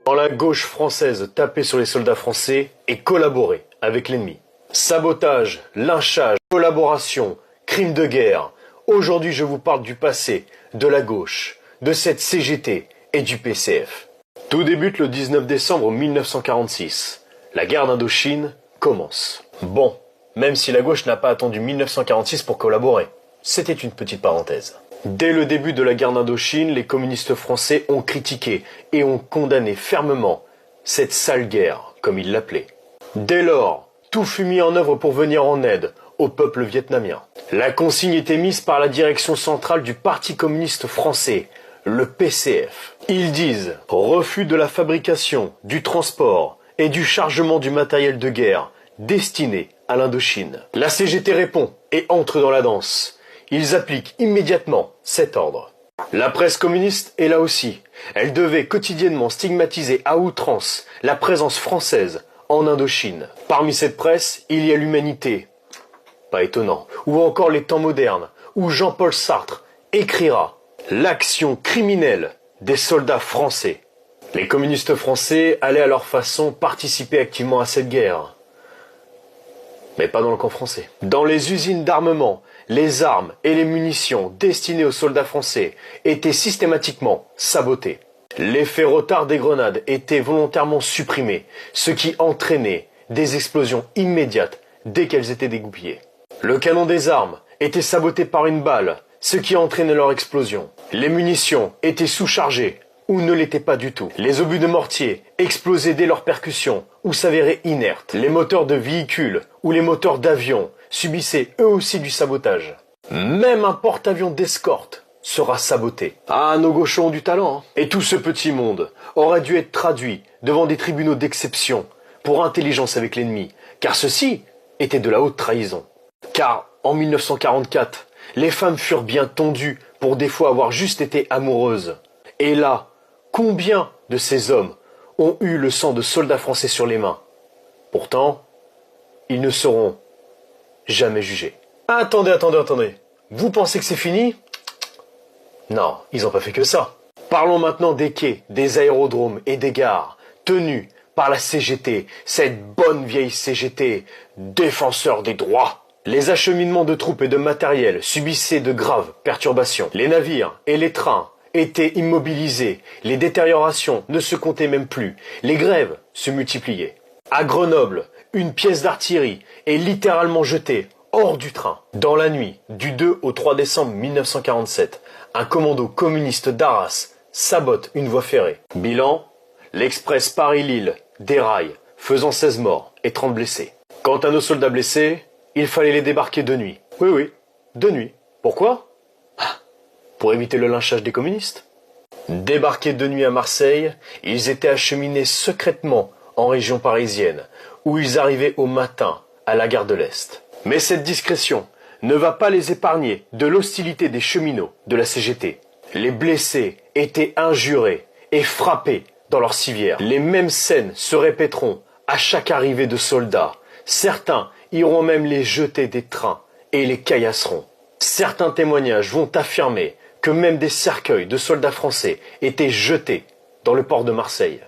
Quand la gauche française tapait sur les soldats français et collaborait avec l'ennemi. Sabotage, lynchage, collaboration, crimes de guerre. Aujourd'hui, je vous parle du passé, de la gauche, de cette CGT et du PCF. Tout débute le 19 décembre 1946. La guerre d'Indochine commence. Bon, même si la gauche n'a pas attendu 1946 pour collaborer. C'était une petite parenthèse. Dès le début de la guerre d'Indochine, les communistes français ont critiqué et ont condamné fermement cette sale guerre, comme ils l'appelaient. Dès lors, tout fut mis en œuvre pour venir en aide au peuple vietnamien. La consigne était mise par la direction centrale du Parti communiste français, le PCF. Ils disent « Refus de la fabrication, du transport et du chargement du matériel de guerre destiné à l'Indochine ». La CGT répond et entre dans la danse. Ils appliquent immédiatement cet ordre. La presse communiste est là aussi. Elle devait quotidiennement stigmatiser à outrance la présence française en Indochine. Parmi cette presse, il y a l'Humanité, pas étonnant, ou encore les Temps modernes, où Jean-Paul Sartre écrira « L'action criminelle des soldats français ». Les communistes français allaient à leur façon participer activement à cette guerre. Mais pas dans le camp français. Dans les usines d'armement, les armes et les munitions destinées aux soldats français étaient systématiquement sabotées. L'effet retard des grenades était volontairement supprimé, ce qui entraînait des explosions immédiates dès qu'elles étaient dégoupillées. Le canon des armes était saboté par une balle, ce qui entraînait leur explosion. Les munitions étaient sous-chargées ou ne l'étaient pas du tout. Les obus de mortier explosaient dès leur percussion ou s'avéraient inertes. Les moteurs de véhicules ou les moteurs d'avions subissaient eux aussi du sabotage. Même un porte-avions d'escorte sera saboté. Ah, nos gauchos ont du talent, hein. Et tout ce petit monde aurait dû être traduit devant des tribunaux d'exception pour intelligence avec l'ennemi, car ceci était de la haute trahison. Car en 1944, les femmes furent bien tondues pour des fois avoir juste été amoureuses. Et là, combien de ces hommes ont eu le sang de soldats français sur les mains? Pourtant, ils ne seront jamais jugés. Attendez. Vous pensez que c'est fini? Non, ils n'ont pas fait que ça. Parlons maintenant des quais, des aérodromes et des gares, tenus par la CGT, cette bonne vieille CGT, défenseur des droits. Les acheminements de troupes et de matériel subissaient de graves perturbations. Les navires et les trains étaient immobilisés, les détériorations ne se comptaient même plus, les grèves se multipliaient. À Grenoble, une pièce d'artillerie est littéralement jetée hors du train. Dans la nuit du 2 au 3 décembre 1947, un commando communiste d'Arras sabote une voie ferrée. Bilan, l'express Paris-Lille déraille, faisant 16 morts et 30 blessés. Quant à nos soldats blessés, il fallait les débarquer de nuit. Oui, de nuit. Pourquoi? Pour éviter le lynchage des communistes. Débarqués de nuit à Marseille, ils étaient acheminés secrètement en région parisienne, où ils arrivaient au matin à la gare de l'Est. Mais cette discrétion ne va pas les épargner de l'hostilité des cheminots de la CGT. Les blessés étaient injurés et frappés dans leurs civières. Les mêmes scènes se répéteront à chaque arrivée de soldats. Certains iront même les jeter des trains et les caillasseront. Certains témoignages vont affirmer que même des cercueils de soldats français étaient jetés dans le port de Marseille.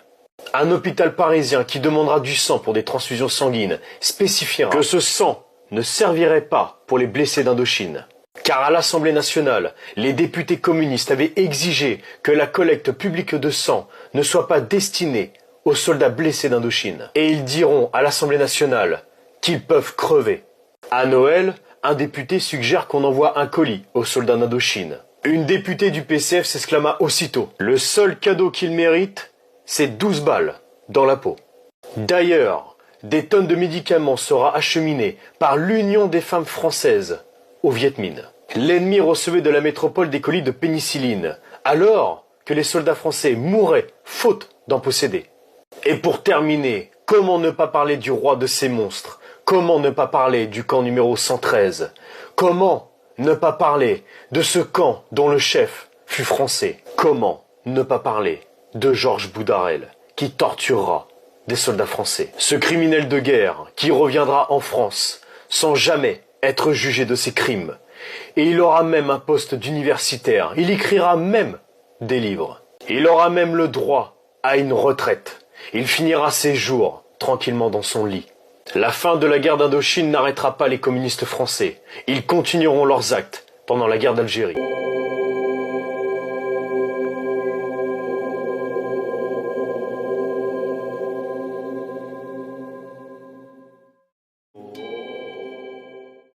Un hôpital parisien qui demandera du sang pour des transfusions sanguines spécifiera que ce sang ne servirait pas pour les blessés d'Indochine. Car à l'Assemblée nationale, les députés communistes avaient exigé que la collecte publique de sang ne soit pas destinée aux soldats blessés d'Indochine. Et ils diront à l'Assemblée nationale qu'ils peuvent crever. À Noël, un député suggère qu'on envoie un colis aux soldats d'Indochine. Une députée du PCF s'exclama aussitôt « Le seul cadeau qu'il mérite, c'est 12 balles dans la peau ». D'ailleurs, des tonnes de médicaments sera acheminées par l'Union des femmes françaises au Viet Minh. L'ennemi recevait de la métropole des colis de pénicilline, alors que les soldats français mouraient faute d'en posséder. Et pour terminer, comment ne pas parler du roi de ces monstres? Comment ne pas parler du camp numéro 113? Comment ne pas parler de ce camp dont le chef fut français? Comment ne pas parler de Georges Boudarel qui torturera des soldats français? Ce criminel de guerre qui reviendra en France sans jamais être jugé de ses crimes. Et il aura même un poste d'universitaire. Il écrira même des livres. Il aura même le droit à une retraite. Il finira ses jours tranquillement dans son lit. La fin de la guerre d'Indochine n'arrêtera pas les communistes français. Ils continueront leurs actes pendant la guerre d'Algérie.